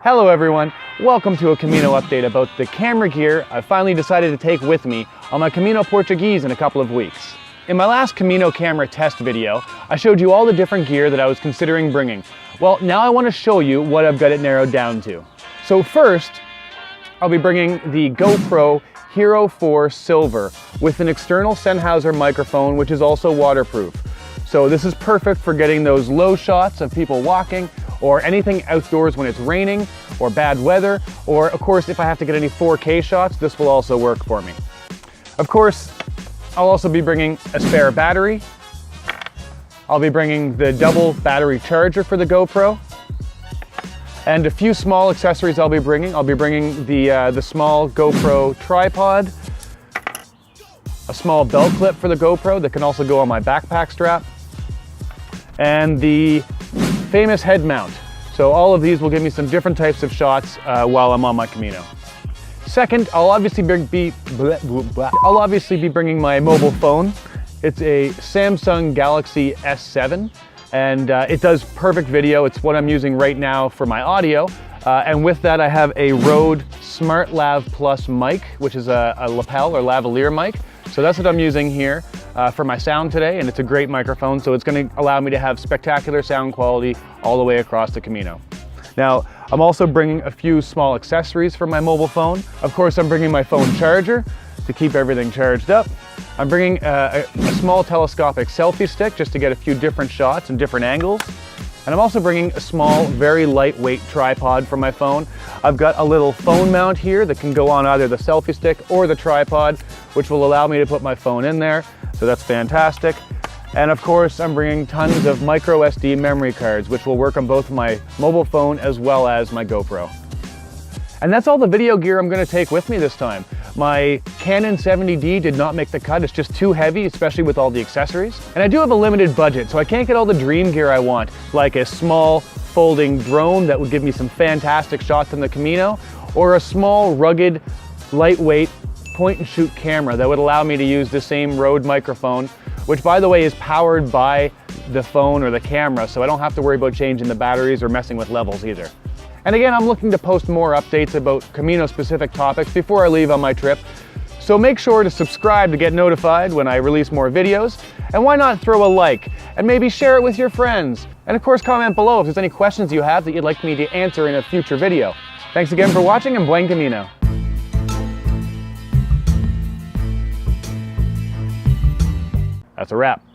Hello everyone, welcome to a Camino update about the camera gear I finally decided to take with me on my Camino Portuguese in a couple of weeks. In my last Camino camera test video, I showed you all the different gear that I was considering bringing. Well, now I want to show you what I've got it narrowed down to. So first, I'll be bringing the GoPro Hero 4 Silver with an external Sennheiser microphone, which is also waterproof. So this is perfect for getting those low shots of people walking or anything outdoors when it's raining or bad weather, or of course if I have to get any 4K shots, this will also work for me. Of course, I'll also be bringing a spare battery. I'll be bringing the double battery charger for the GoPro, and a few small accessories I'll be bringing. I'll be bringing the small GoPro tripod, a small belt clip for the GoPro that can also go on my backpack strap, and the famous head mount. So all of these will give me some different types of shots while I'm on my Camino. Second, I'll obviously be bringing my mobile phone. It's a Samsung Galaxy S7, and it does perfect video. It's what I'm using right now for my audio. And with that, I have a Rode smartlav Plus mic, which is a lapel or lavalier mic. So that's what I'm using here for my sound today, and it's a great microphone, so it's going to allow me to have spectacular sound quality all the way across the Camino. Now, I'm also bringing a few small accessories for my mobile phone. Of course, I'm bringing my phone charger to keep everything charged up. I'm bringing a small telescopic selfie stick just to get a few different shots and different angles. And I'm also bringing a small, very lightweight tripod for my phone. I've got a little phone mount here that can go on either the selfie stick or the tripod, which will allow me to put my phone in there. So that's fantastic. And of course, I'm bringing tons of micro SD memory cards, which will work on both my mobile phone as well as my GoPro. And that's all the video gear I'm going to take with me this time. My Canon 70D did not make the cut. It's just too heavy, especially with all the accessories. And I do have a limited budget, so I can't get all the dream gear I want, like a small folding drone that would give me some fantastic shots in the Camino, or a small, rugged, lightweight point-and-shoot camera that would allow me to use the same Rode microphone, which by the way is powered by the phone or the camera, so I don't have to worry about changing the batteries or messing with levels either. And again, I'm looking to post more updates about Camino-specific topics before I leave on my trip, so make sure to subscribe to get notified when I release more videos, and why not throw a like, and maybe share it with your friends. And of course, comment below if there's any questions you have that you'd like me to answer in a future video. Thanks again for watching, and buen Camino. That's a wrap.